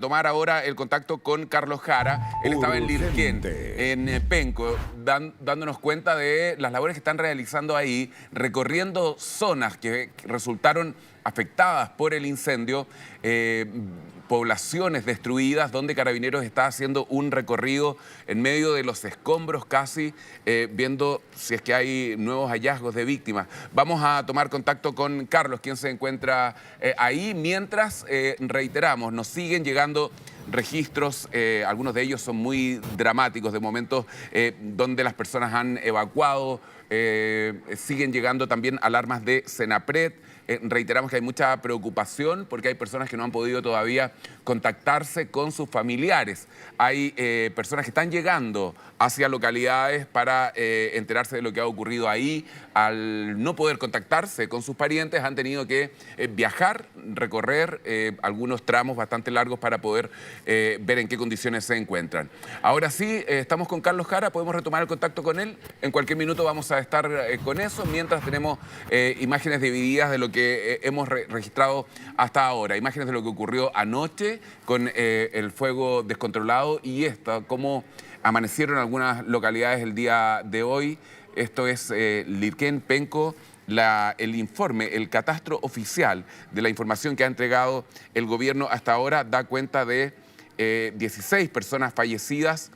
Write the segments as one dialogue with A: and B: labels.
A: Tomar ahora el contacto con Carlos Jara. Él estaba en Lirquén, en Penco, dándonos cuenta de las labores que están realizando ahí, recorriendo zonas que resultaron afectadas por el incendio, poblaciones destruidas, donde Carabineros está haciendo un recorrido en medio de los escombros casi, viendo si es que hay nuevos hallazgos de víctimas. Vamos a tomar contacto con Carlos, quien se encuentra ahí, mientras reiteramos, nos siguen llegando registros, algunos de ellos son muy dramáticos, de momentos donde las personas han evacuado, siguen llegando también alarmas de Senapred. Reiteramos que hay mucha preocupación porque hay personas que no han podido todavía contactarse con sus familiares. Hay personas que están llegando hacia localidades para enterarse de lo que ha ocurrido ahí. Al no poder contactarse con sus parientes, han tenido que viajar, recorrer algunos tramos bastante largos para poder ver en qué condiciones se encuentran. Ahora sí, estamos con Carlos Jara, podemos retomar el contacto con él. En cualquier minuto vamos a estar con eso, mientras tenemos imágenes divididas de lo que hemos registrado hasta ahora. Imágenes de lo que ocurrió anoche con el fuego descontrolado y cómo amanecieron algunas localidades el día de hoy. Esto es Lirquén, Penco. El informe, el catastro oficial de la información que ha entregado el gobierno hasta ahora da cuenta de 16 personas fallecidas.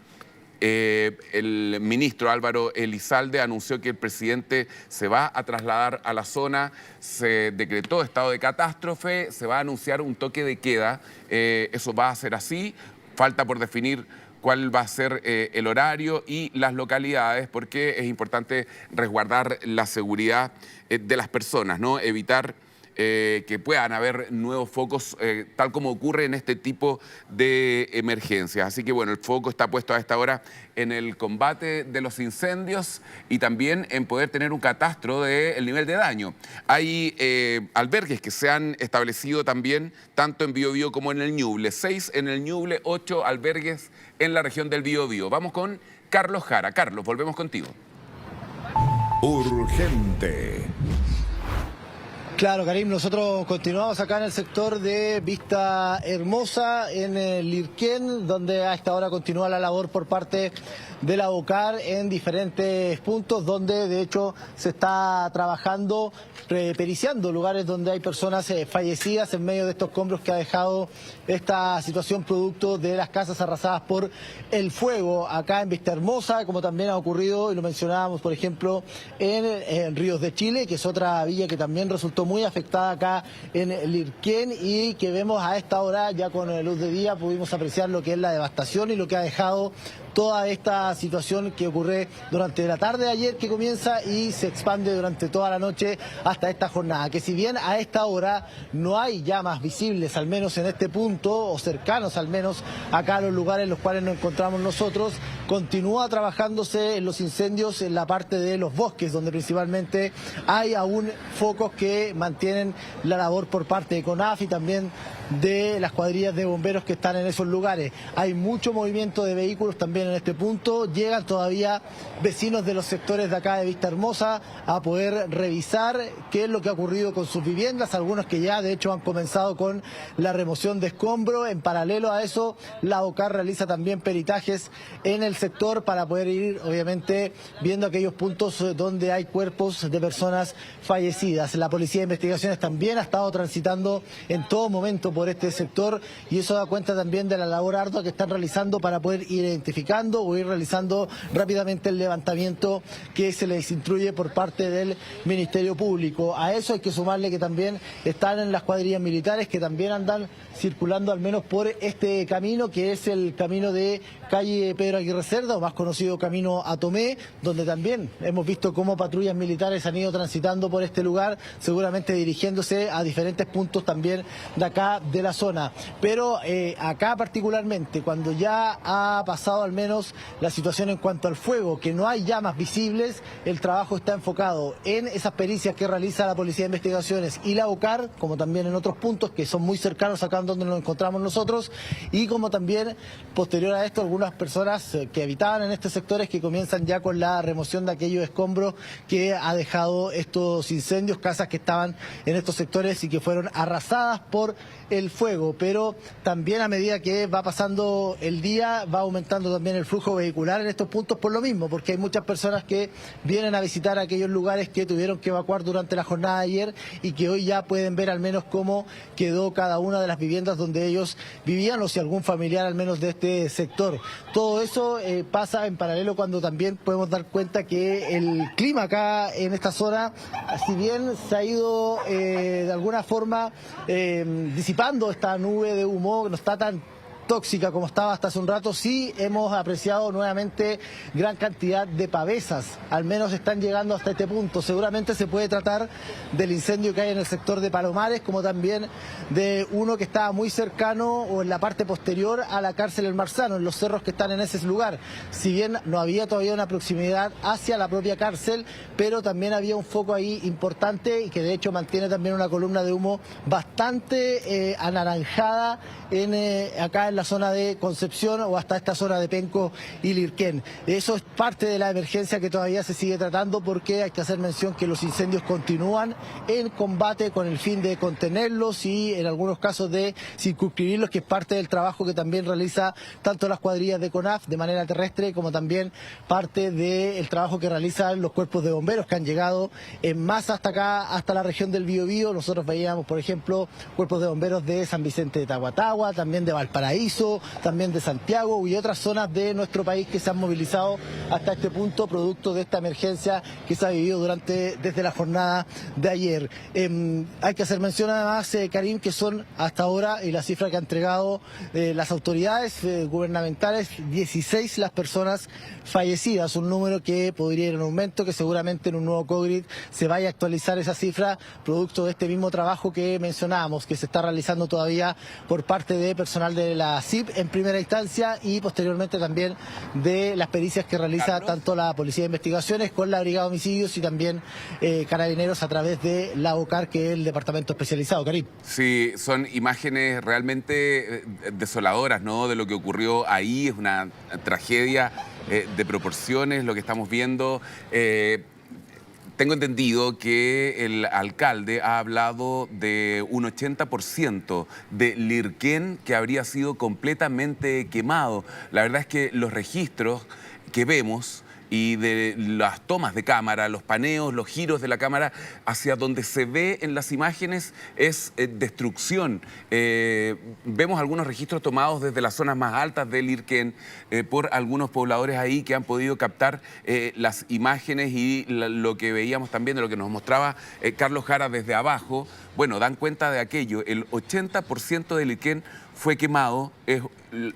A: El ministro Álvaro Elizalde anunció que el presidente se va a trasladar a la zona, se decretó estado de catástrofe, se va a anunciar un toque de queda, eso va a ser así, falta por definir cuál va a ser el horario y las localidades, porque es importante resguardar la seguridad de las personas, ¿no? Evitar que puedan haber nuevos focos, tal como ocurre en este tipo de emergencias. Así que bueno, el foco está puesto a esta hora en el combate de los incendios y también en poder tener un catastro del nivel de daño. Hay albergues que se han establecido también, tanto en Biobío como en el Ñuble. 6 en el Ñuble, 8 albergues en la región del Biobío. Vamos con Carlos Jara. Carlos, volvemos contigo.
B: Urgente.
C: Claro, Karim, nosotros continuamos acá en el sector de Vista Hermosa, en el Lirquén, donde a esta hora continúa la labor por parte de la OCAR en diferentes puntos, donde de hecho se está trabajando, periciando lugares donde hay personas fallecidas en medio de estos escombros que ha dejado esta situación producto de las casas arrasadas por el fuego acá en Vista Hermosa, como también ha ocurrido, y lo mencionábamos por ejemplo, en Ríos de Chile, que es otra villa que también resultó muy afectada acá en Lirquén y que vemos a esta hora, ya con luz de día, pudimos apreciar lo que es la devastación y lo que ha dejado toda esta situación que ocurre durante la tarde de ayer, que comienza y se expande durante toda la noche hasta esta jornada. Que si bien a esta hora no hay llamas visibles, al menos en este punto, o cercanos al menos acá a los lugares en los cuales nos encontramos nosotros, continúa trabajándose en los incendios en la parte de los bosques, donde principalmente hay aún focos que mantienen la labor por parte de CONAF y también de las cuadrillas de bomberos que están en esos lugares. Hay mucho movimiento de vehículos también en este punto. Llegan todavía vecinos de los sectores de acá de Vista Hermosa a poder revisar qué es lo que ha ocurrido con sus viviendas, algunos que ya de hecho han comenzado con la remoción de escombros. En paralelo a eso, la OCAR realiza también peritajes en el sector para poder ir obviamente viendo aquellos puntos donde hay cuerpos de personas fallecidas. La Policía de Investigaciones también ha estado transitando en todo momento por este sector y eso da cuenta también de la labor ardua que están realizando para poder ir identificando o ir realizando rápidamente el levantamiento que se les instruye por parte del Ministerio Público. A eso hay que sumarle que también están en las cuadrillas militares que también andan circulando al menos por este camino, que es el camino de calle Pedro Aguirre Cerda, o más conocido camino a Tomé, donde también hemos visto cómo patrullas militares han ido transitando por este lugar, seguramente dirigiéndose a diferentes puntos también de acá de la zona. Pero acá particularmente, cuando ya ha pasado al menos la situación en cuanto al fuego, que no hay llamas visibles, el trabajo está enfocado en esas pericias que realiza la Policía de Investigaciones y la OCAR, como también en otros puntos que son muy cercanos acá donde nos encontramos nosotros, y como también posterior a esto algunas personas que habitaban en estos sectores que comienzan ya con la remoción de aquellos escombros que ha dejado estos incendios, casas que estaban en estos sectores y que fueron arrasadas por el fuego, pero también a medida que va pasando el día va aumentando también el flujo vehicular en estos puntos por lo mismo, porque hay muchas personas que vienen a visitar aquellos lugares que tuvieron que evacuar durante la jornada de ayer y que hoy ya pueden ver al menos cómo quedó cada una de las viviendas donde ellos vivían o si algún familiar al menos de este sector. Todo eso pasa en paralelo cuando también podemos dar cuenta que el clima acá en esta zona, si bien se ha ido de alguna forma disipando esta nube de humo, no está tan tóxica como estaba hasta hace un rato, sí hemos apreciado nuevamente gran cantidad de pavesas, al menos están llegando hasta este punto. Seguramente se puede tratar del incendio que hay en el sector de Palomares, como también de uno que estaba muy cercano o en la parte posterior a la cárcel El Marzano, en los cerros que están en ese lugar. Si bien no había todavía una proximidad hacia la propia cárcel, pero también había un foco ahí importante y que de hecho mantiene también una columna de humo bastante anaranjada acá en la zona de Concepción o hasta esta zona de Penco y Lirquén. Eso es parte de la emergencia que todavía se sigue tratando, porque hay que hacer mención que los incendios continúan en combate con el fin de contenerlos y en algunos casos de circunscribirlos, que es parte del trabajo que también realiza tanto las cuadrillas de CONAF de manera terrestre como también parte del trabajo que realizan los cuerpos de bomberos que han llegado en masa hasta acá, hasta la región del Biobío. Nosotros veíamos, por ejemplo, cuerpos de bomberos de San Vicente de Tahuatahua, también de Valparaíso, también de Santiago y otras zonas de nuestro país que se han movilizado hasta este punto producto de esta emergencia que se ha vivido desde la jornada de ayer. Hay que hacer mención además, Karim, que son hasta ahora, y la cifra que han entregado las autoridades gubernamentales, 16 las personas fallecidas, un número que podría ir en aumento, que seguramente en un nuevo COVID se vaya a actualizar esa cifra, producto de este mismo trabajo que mencionábamos, que se está realizando todavía por parte de personal de la CIP en primera instancia y posteriormente también de las pericias que realiza tanto la Policía de Investigaciones con la Brigada de Homicidios y también Carabineros a través de la OCAR, que es el departamento especializado. Karim.
A: Sí, son imágenes realmente desoladoras, ¿no?, de lo que ocurrió ahí. Es una tragedia de proporciones lo que estamos viendo. Tengo entendido que el alcalde ha hablado de un 80% de Lirquén que habría sido completamente quemado. La verdad es que los registros que vemos y de las tomas de cámara, los paneos, los giros de la cámara, hacia donde se ve en las imágenes es destrucción. Vemos algunos registros tomados desde las zonas más altas del Lirquén por algunos pobladores ahí que han podido captar las imágenes y lo que veíamos también, de lo que nos mostraba Carlos Jara desde abajo. Bueno, dan cuenta de aquello. El 80% del Lirquén fue quemado, es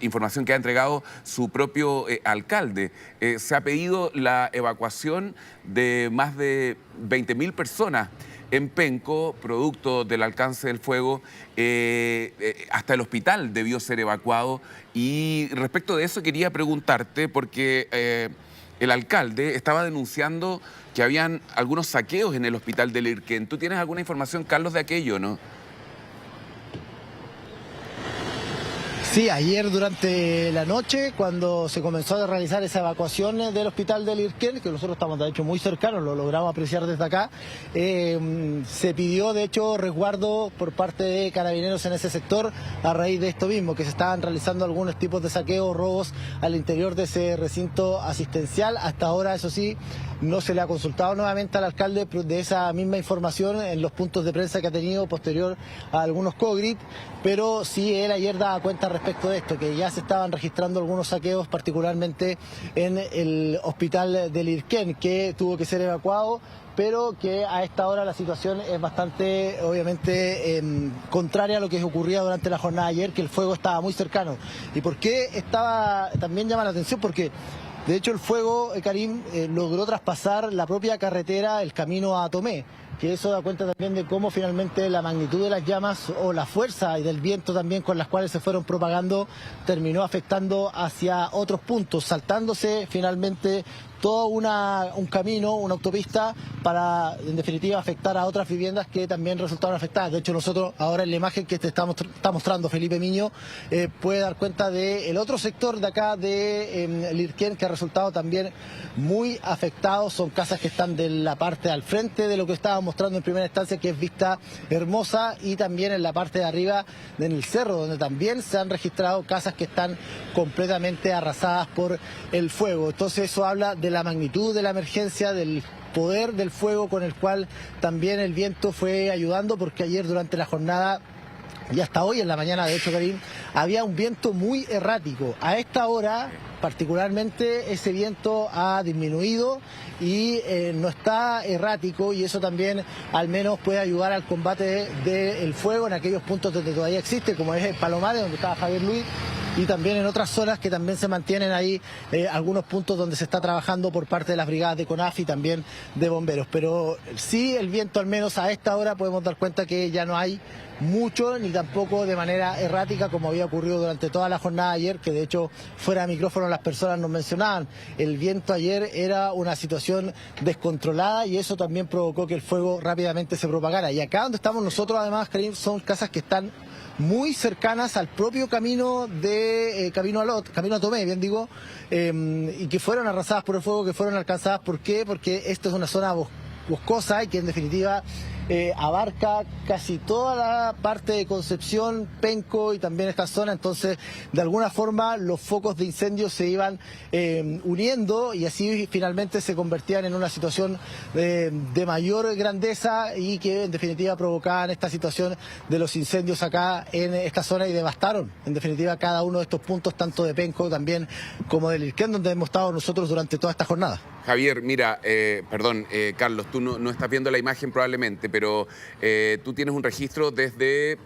A: información que ha entregado su propio alcalde. Se ha pedido la evacuación de más de 20.000 personas en Penco, producto del alcance del fuego. Hasta el hospital debió ser evacuado. Y respecto de eso quería preguntarte, porque el alcalde estaba denunciando que habían algunos saqueos en el hospital de Lirquén. ¿Tú tienes alguna información, Carlos, de aquello, no?
C: Sí, ayer durante la noche, cuando se comenzó a realizar esa evacuación del hospital de Lirquén, que nosotros estamos de hecho muy cercanos, lo logramos apreciar desde acá, se pidió de hecho resguardo por parte de Carabineros en ese sector a raíz de esto mismo, que se estaban realizando algunos tipos de saqueos, robos al interior de ese recinto asistencial. Hasta ahora, eso sí, no se le ha consultado nuevamente al alcalde de esa misma información en los puntos de prensa que ha tenido posterior a algunos COGRIT, pero sí él ayer daba cuenta respecto de esto, que ya se estaban registrando algunos saqueos, particularmente en el hospital de Lirquén, que tuvo que ser evacuado, pero que a esta hora la situación es bastante, obviamente, contraria a lo que ocurría durante la jornada de ayer, que el fuego estaba muy cercano. ¿Y por qué estaba? También llama la atención porque de hecho el fuego, Karim, logró traspasar la propia carretera, el camino a Tomé, que eso da cuenta también de cómo finalmente la magnitud de las llamas o la fuerza y del viento también con las cuales se fueron propagando terminó afectando hacia otros puntos, saltándose finalmente todo un camino, una autopista para, en definitiva, afectar a otras viviendas que también resultaron afectadas. De hecho, nosotros ahora en la imagen que te está mostrando Felipe Miño, puede dar cuenta del otro sector de acá de Lirquén, que ha resultado también muy afectado. Son casas que están de la parte al frente de lo que estaba mostrando en primera instancia, que es Vista Hermosa, y también en la parte de arriba, en el cerro, donde también se han registrado casas que están completamente arrasadas por el fuego. Entonces eso habla de la magnitud de la emergencia, del poder del fuego con el cual también el viento fue ayudando, porque ayer durante la jornada y hasta hoy en la mañana, de hecho, Karim, había un viento muy errático. A esta hora, particularmente, ese viento ha disminuido y no está errático, y eso también al menos puede ayudar al combate del fuego en aquellos puntos donde todavía existe, como es el Palomares, donde estaba Javier Luis, y también en otras zonas que también se mantienen ahí algunos puntos donde se está trabajando por parte de las brigadas de CONAF y también de bomberos. Pero sí, el viento, al menos a esta hora, podemos dar cuenta que ya no hay mucho, ni tampoco de manera errática como había ocurrido durante toda la jornada ayer, que de hecho fuera de micrófono las personas nos mencionaban. El viento ayer era una situación descontrolada y eso también provocó que el fuego rápidamente se propagara. Y acá donde estamos nosotros, además, Karim, son casas que están muy cercanas al propio camino de Camino a Tomé, bien digo, y que fueron arrasadas por el fuego, que fueron alcanzadas. ¿Por qué? Porque esto es una zona boscosa y que en definitiva abarca casi toda la parte de Concepción, Penco y también esta zona. Entonces, de alguna forma, los focos de incendio se iban uniendo y así finalmente se convertían en una situación de mayor grandeza y que en definitiva provocaban esta situación de los incendios acá en esta zona y devastaron en definitiva cada uno de estos puntos, tanto de Penco también como de Lirquén, donde hemos estado nosotros durante toda esta jornada.
A: Javier, mira, Carlos, tú no estás viendo la imagen probablemente, pero tú tienes un registro desde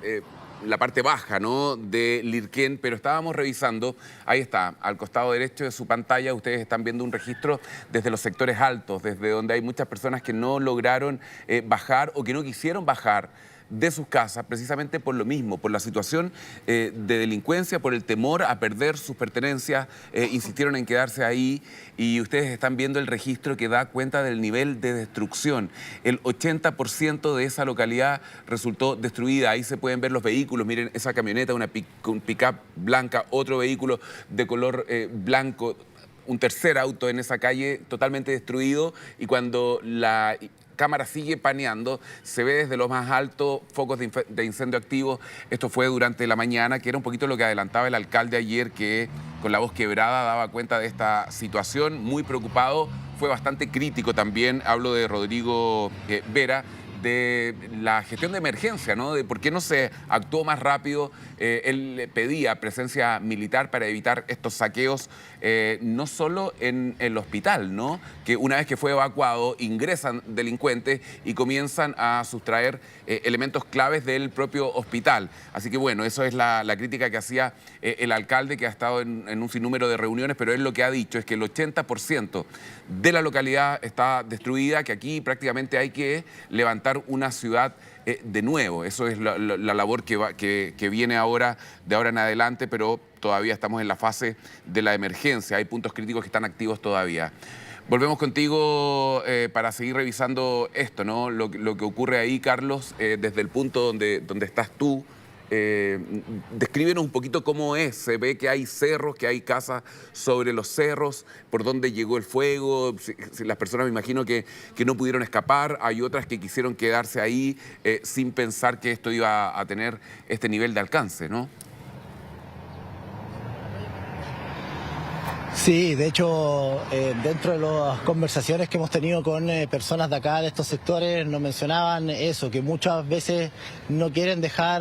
A: la parte baja, ¿no?, de Lirquén, pero estábamos revisando, ahí está, al costado derecho de su pantalla, ustedes están viendo un registro desde los sectores altos, desde donde hay muchas personas que no lograron bajar o que no quisieron bajar de sus casas, precisamente por lo mismo, por la situación de delincuencia, por el temor a perder sus pertenencias, insistieron en quedarse ahí y ustedes están viendo el registro que da cuenta del nivel de destrucción. El 80% de esa localidad resultó destruida, ahí se pueden ver los vehículos, miren esa camioneta, una pick-up blanca, otro vehículo de color blanco, un tercer auto en esa calle totalmente destruido, y cuando la cámara sigue paneando, se ve desde lo más alto focos de incendio activos. Esto fue durante la mañana, que era un poquito lo que adelantaba el alcalde ayer, que con la voz quebrada daba cuenta de esta situación, muy preocupado, fue bastante crítico también. Hablo de Rodrigo Vera, de la gestión de emergencia, ¿no?, de por qué no se actuó más rápido. Él pedía presencia militar para evitar estos saqueos, no solo en el hospital, ¿no?, que una vez que fue evacuado ingresan delincuentes y comienzan a sustraer elementos claves del propio hospital. Así que bueno, eso es la crítica que hacía el alcalde, que ha estado en un sinnúmero de reuniones, pero él lo que ha dicho es que el 80% de la localidad está destruida, que aquí prácticamente hay que levantar una ciudad de nuevo. Eso es la labor que viene ahora, de ahora en adelante, pero todavía estamos en la fase de la emergencia. Hay puntos críticos que están activos todavía. Volvemos contigo para seguir revisando esto, ¿no?, lo que ocurre ahí, Carlos, desde el punto donde estás tú. Descríbenos un poquito cómo es. Se ve que hay cerros, que hay casas sobre los cerros, por dónde llegó el fuego. Si las personas, me imagino que no pudieron escapar, hay otras que quisieron quedarse ahí sin pensar que esto iba a tener este nivel de alcance, ¿no?
C: Sí, de hecho, dentro de las conversaciones que hemos tenido con personas de acá, de estos sectores, nos mencionaban eso, que muchas veces no quieren dejar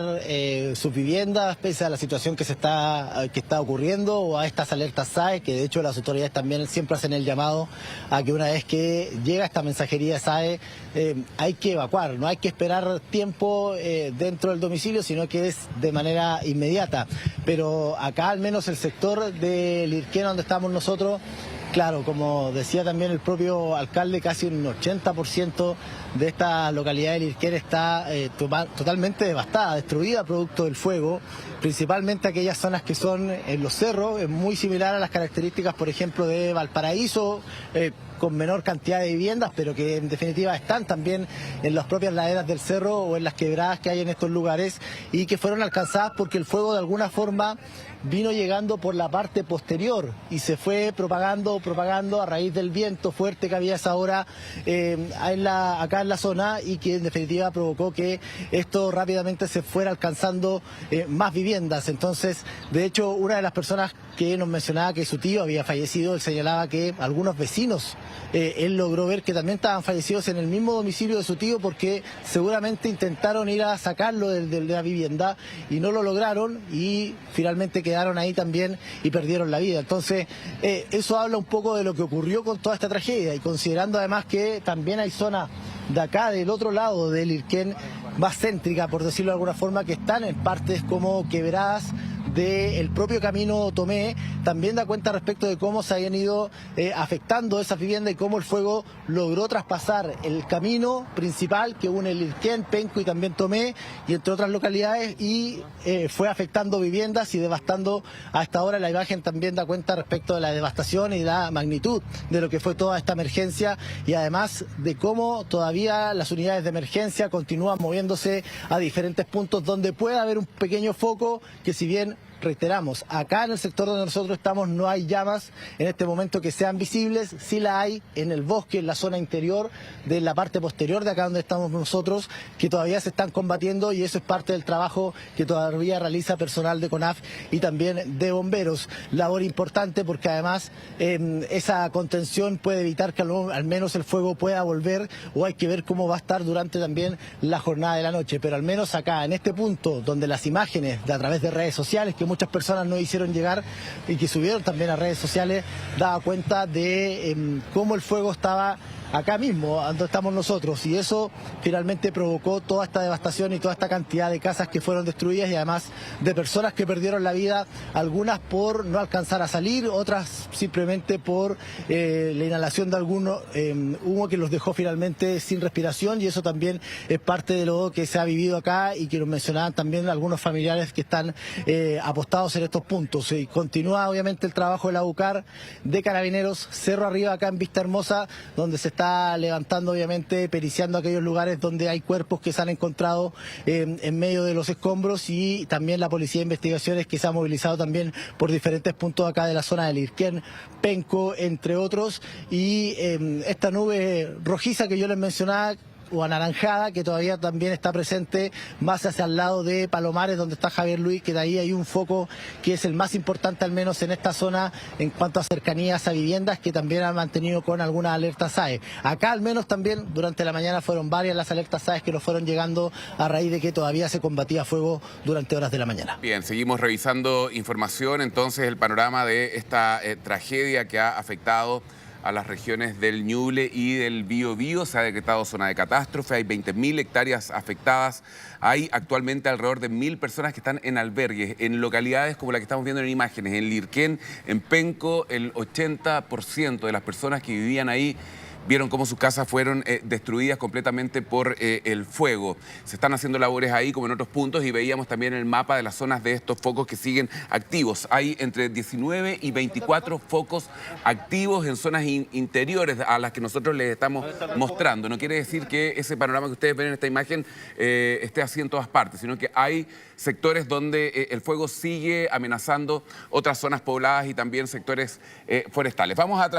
C: sus viviendas pese a la situación que está ocurriendo, o a estas alertas SAE, que de hecho las autoridades también siempre hacen el llamado a que una vez que llega esta mensajería SAE, hay que evacuar, no hay que esperar tiempo dentro del domicilio, sino que es de manera inmediata. Pero acá al menos el sector de Lirquén, donde estamos nosotros, Claro, como decía también el propio alcalde, casi un 80% de esta localidad de Lirquén está totalmente devastada, destruida producto del fuego, principalmente aquellas zonas que son en los cerros, es muy similar a las características, por ejemplo, de Valparaíso, con menor cantidad de viviendas, pero que en definitiva están también en las propias laderas del cerro o en las quebradas que hay en estos lugares y que fueron alcanzadas porque el fuego de alguna forma vino llegando por la parte posterior y se fue propagando a raíz del viento fuerte que había a esa hora acá en la zona y que en definitiva provocó que esto rápidamente se fuera alcanzando más viviendas. Entonces, de hecho, una de las personas que nos mencionaba que su tío había fallecido, él señalaba que algunos vecinos, él logró ver que también estaban fallecidos en el mismo domicilio de su tío porque seguramente intentaron ir a sacarlo de la vivienda y no lo lograron y finalmente quedaron ahí también y perdieron la vida. Entonces, eso habla un poco de lo que ocurrió con toda esta tragedia y considerando además que también hay zonas de acá, del otro lado del Lirquén, más céntrica, por decirlo de alguna forma, que están en partes como quebradas del propio camino Tomé, también da cuenta respecto de cómo se habían ido afectando esas viviendas y cómo el fuego logró traspasar el camino principal que une Lirquén, Penco y también Tomé y entre otras localidades y fue afectando viviendas y devastando. Hasta ahora la imagen también da cuenta respecto de la devastación y la magnitud de lo que fue toda esta emergencia y además de cómo todavía las unidades de emergencia continúan moviéndose a diferentes puntos donde puede haber un pequeño foco que, si bien reiteramos, acá en el sector donde nosotros estamos no hay llamas en este momento que sean visibles, sí la hay en el bosque, en la zona interior de la parte posterior de acá donde estamos nosotros, que todavía se están combatiendo y eso es parte del trabajo que todavía realiza personal de CONAF y también de bomberos. Labor importante porque además esa contención puede evitar que al menos el fuego pueda volver o hay que ver cómo va a estar durante también la jornada de la noche, pero al menos acá en este punto donde las imágenes a través de redes sociales que muchas personas no hicieron llegar y que subieron también a redes sociales, daba cuenta de cómo el fuego estaba acá mismo, donde estamos nosotros, y eso finalmente provocó toda esta devastación y toda esta cantidad de casas que fueron destruidas y además de personas que perdieron la vida, algunas por no alcanzar a salir, otras simplemente por la inhalación de algún humo que los dejó finalmente sin respiración y eso también es parte de lo que se ha vivido acá y que nos mencionaban también algunos familiares que están apostados en estos puntos. Y continúa obviamente el trabajo de la UCAR, de Carabineros, Cerro Arriba acá en Vista Hermosa, donde se está levantando obviamente, periciando aquellos lugares donde hay cuerpos que se han encontrado en medio de los escombros y también la Policía de Investigaciones que se ha movilizado también por diferentes puntos acá de la zona de Lirquén, Penco, entre otros, y esta nube rojiza que yo les mencionaba, o anaranjada, que todavía también está presente más hacia el lado de Palomares, donde está Javier Luis, que de ahí hay un foco que es el más importante al menos en esta zona en cuanto a cercanías a viviendas, que también han mantenido con algunas alertas SAE. Acá al menos también durante la mañana fueron varias las alertas SAE que nos fueron llegando a raíz de que todavía se combatía fuego durante horas de la mañana.
A: Bien, seguimos revisando información, entonces el panorama de esta tragedia que ha afectado a las regiones del Ñuble y del Biobío. Se ha decretado zona de catástrofe, hay 20.000 hectáreas afectadas, hay actualmente alrededor de 1.000 personas que están en albergues, en localidades como la que estamos viendo en imágenes, en Lirquén, en Penco, el 80% de las personas que vivían ahí vieron cómo sus casas fueron destruidas completamente por el fuego. Se están haciendo labores ahí como en otros puntos y veíamos también el mapa de las zonas de estos focos que siguen activos. Hay entre 19 y 24 focos activos en zonas interiores a las que nosotros les estamos mostrando. No quiere decir que ese panorama que ustedes ven en esta imagen esté así en todas partes, sino que hay sectores donde el fuego sigue amenazando otras zonas pobladas y también sectores forestales. Vamos a